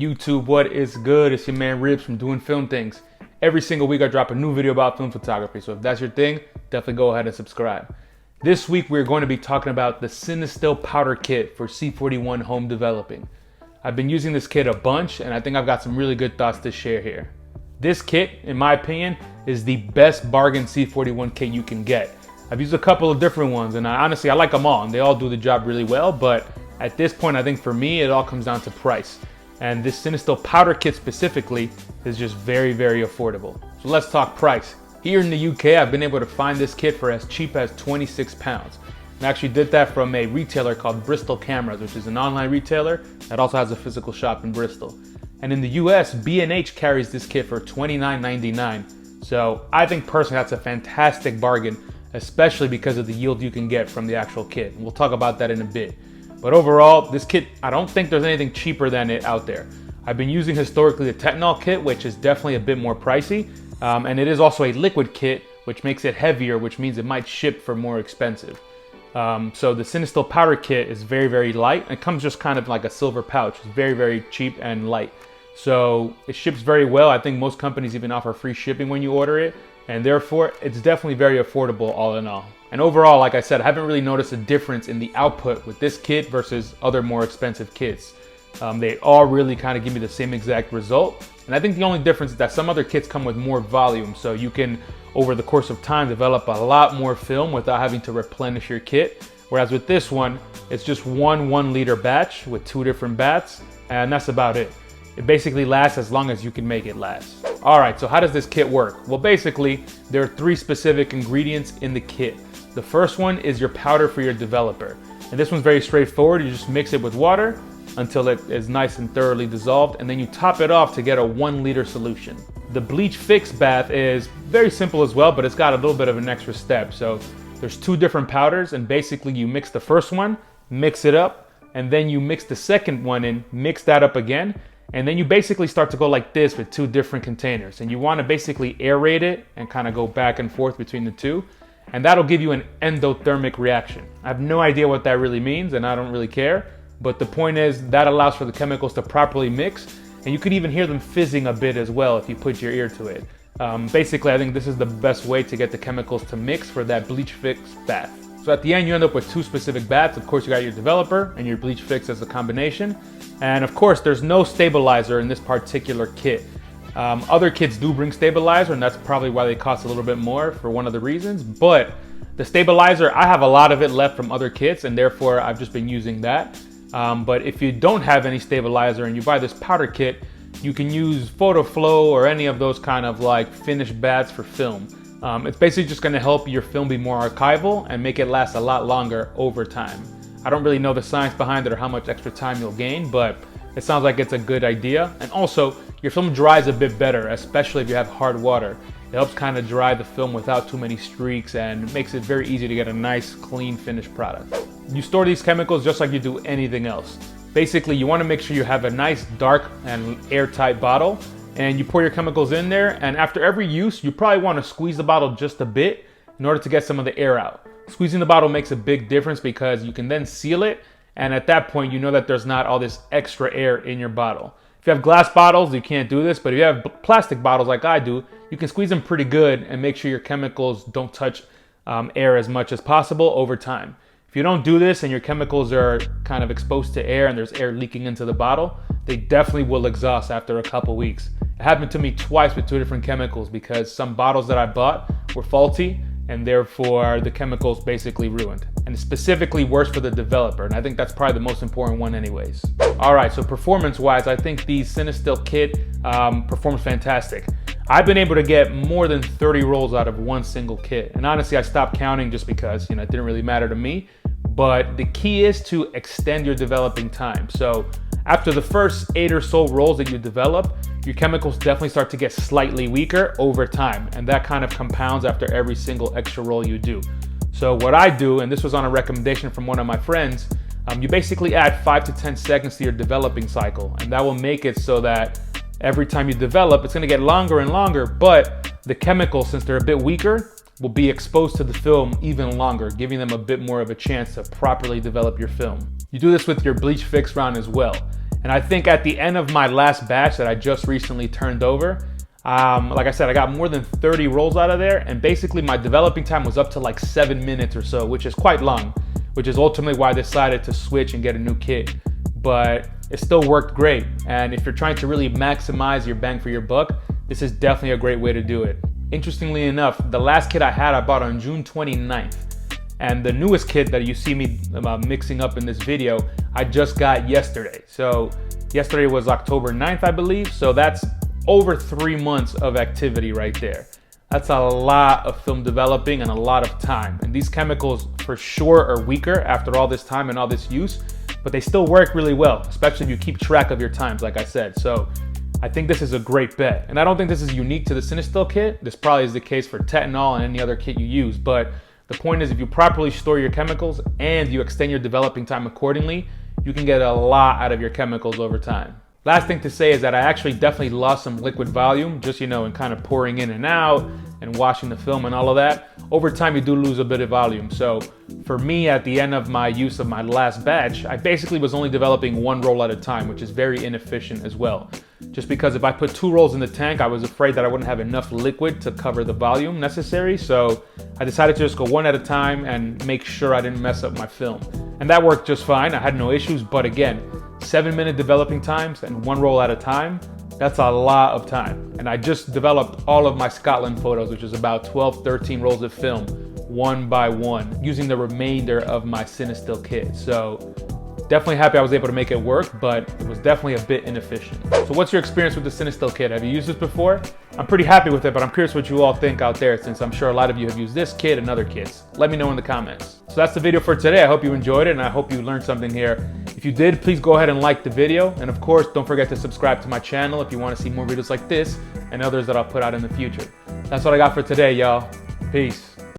YouTube, what is good? It's your man Ribs from Doing Film Things. Every single week I drop a new video about film photography, so if that's your thing, definitely go ahead and subscribe. This week we're going to be talking about the Cinestill Powder kit for C41 home developing. I've been using this kit a bunch and I think I've got some really good thoughts to share here. This kit, in my opinion, is the best bargain C41 kit you can get. I've used a couple of different ones and honestly I like them all and they all do the job really well, but at this point I think for me it all comes down to price. And this Cinestill Powder kit specifically is just very, very affordable. So let's talk price. Here in the UK, I've been able to find this kit for as cheap as £26. I actually did that from a retailer called Bristol Cameras, which is an online retailer that also has a physical shop in Bristol. And in the US, B&H carries this kit for $29.99. So I think personally that's a fantastic bargain, especially because of the yield you can get from the actual kit. And we'll talk about that in a bit. But overall, this kit, I don't think there's anything cheaper than it out there. I've been using historically the Technol kit, which is definitely a bit more pricey. And it is also a liquid kit, which makes it heavier, which means it might ship for more expensive. So the Cinestill Powder kit is very, very light. It comes just kind of like a silver pouch. It's very, very cheap and light. So it ships very well. I think most companies even offer free shipping when you order it. And therefore, it's definitely very affordable all in all. And overall, like I said, I haven't really noticed a difference in the output with this kit versus other more expensive kits. They all really kind of give me the same exact result. And I think the only difference is that some other kits come with more volume. So you can, over the course of time, develop a lot more film without having to replenish your kit. Whereas with this one, it's just one 1 liter batch with 2 different bats. And that's about it. It basically lasts as long as you can make it last. All right, so how does this kit work? Well, basically, there are 3 specific ingredients in the kit. The first one is your powder for your developer. And this one's very straightforward. You just mix it with water until it is nice and thoroughly dissolved, and then you top it off to get a 1 liter solution. The bleach fix bath is very simple as well, but it's got a little bit of an extra step. So there's 2 different powders, and basically you mix the first one, mix it up, and then you mix the second one in, mix that up again, and then you basically start to go like this with 2 different containers. And you want to basically aerate it and kind of go back and forth between the 2. And that'll give you an endothermic reaction. I have no idea what that really means and I don't really care, but the point is that allows for the chemicals to properly mix, and you could even hear them fizzing a bit as well if you put your ear to it. Basically, I think this is the best way to get the chemicals to mix for that bleach fix bath. So at the end you end up with 2 specific baths. Of course you got your developer and your bleach fix as a combination. And of course there's no stabilizer in this particular kit. Other kits do bring stabilizer, and that's probably why they cost a little bit more for one of the reasons. But the stabilizer, I have a lot of it left from other kits, and therefore I've just been using that. But if you don't have any stabilizer and you buy this powder kit, you can use PhotoFlow or any of those kind of like finished baths for film. It's basically just going to help your film be more archival and make it last a lot longer over time. I don't really know the science behind it or how much extra time you'll gain, but it sounds like it's a good idea. And also, your film dries a bit better, especially if you have hard water. It helps kind of dry the film without too many streaks and makes it very easy to get a nice, clean, finished product. You store these chemicals just like you do anything else. Basically, you want to make sure you have a nice, dark, and airtight bottle, and you pour your chemicals in there, and after every use, you probably want to squeeze the bottle just a bit in order to get some of the air out. Squeezing the bottle makes a big difference because you can then seal it, and at that point, you know that there's not all this extra air in your bottle. If you have glass bottles, you can't do this, but if you have plastic bottles like I do, you can squeeze them pretty good and make sure your chemicals don't touch air as much as possible over time. If you don't do this and your chemicals are kind of exposed to air and there's air leaking into the bottle, they definitely will exhaust after a couple weeks. It happened to me twice with 2 different chemicals because some bottles that I bought were faulty and therefore the chemicals basically ruined. And it's specifically worse for the developer, and I think that's probably the most important one anyways. All right, so performance-wise, I think the Cinestill kit performs fantastic. I've been able to get more than 30 rolls out of one single kit, and honestly, I stopped counting just because it didn't really matter to me. But the key is to extend your developing time. So after the first 8 or so rolls that you develop, your chemicals definitely start to get slightly weaker over time, and that kind of compounds after every single extra roll you do. So what I do, and this was on a recommendation from one of my friends, you basically add 5 to 10 seconds to your developing cycle, and that will make it so that every time you develop, it's going to get longer and longer, but the chemicals, since they're a bit weaker, will be exposed to the film even longer, giving them a bit more of a chance to properly develop your film. You do this with your bleach fix round as well. And I think at the end of my last batch that I just recently turned over, like I said, I got more than 30 rolls out of there, and basically my developing time was up to like 7 minutes or so, which is quite long, which is ultimately why I decided to switch and get a new kit. But it still worked great. And if you're trying to really maximize your bang for your buck, this is definitely a great way to do it. Interestingly enough, the last kit I had, I bought on June 29th. And the newest kit that you see me mixing up in this video, I just got yesterday. So yesterday was October 9th, I believe. So that's over 3 months of activity right there. That's a lot of film developing and a lot of time. And these chemicals for sure are weaker after all this time and all this use, but they still work really well, especially if you keep track of your times, like I said. So I think this is a great bet. And I don't think this is unique to the Cinestill kit. This probably is the case for Tetanol and any other kit you use. But the point is, if you properly store your chemicals and you extend your developing time accordingly, you can get a lot out of your chemicals over time. Last thing to say is that I actually definitely lost some liquid volume, just, in kind of pouring in and out and washing the film and all of that. Over time, you do lose a bit of volume. So for me, at the end of my use of my last batch, I basically was only developing 1 roll at a time, which is very inefficient as well. Just because if I put 2 rolls in the tank, I was afraid that I wouldn't have enough liquid to cover the volume necessary. So I decided to just go 1 at a time and make sure I didn't mess up my film. And that worked just fine. I had no issues, but again, 7-minute developing times and 1 roll at a time, that's a lot of time. And I just developed all of my Scotland photos, which is about 12, 13 rolls of film, 1 by 1, using the remainder of my Cinestill kit. So definitely happy I was able to make it work, but it was definitely a bit inefficient. So what's your experience with the Cinestill kit? Have you used this before? I'm pretty happy with it, but I'm curious what you all think out there, since I'm sure a lot of you have used this kit and other kits. Let me know in the comments. So that's the video for today. I hope you enjoyed it, and I hope you learned something here. If you did, please go ahead and like the video. And of course, don't forget to subscribe to my channel if you want to see more videos like this and others that I'll put out in the future. That's what I got for today, y'all. Peace.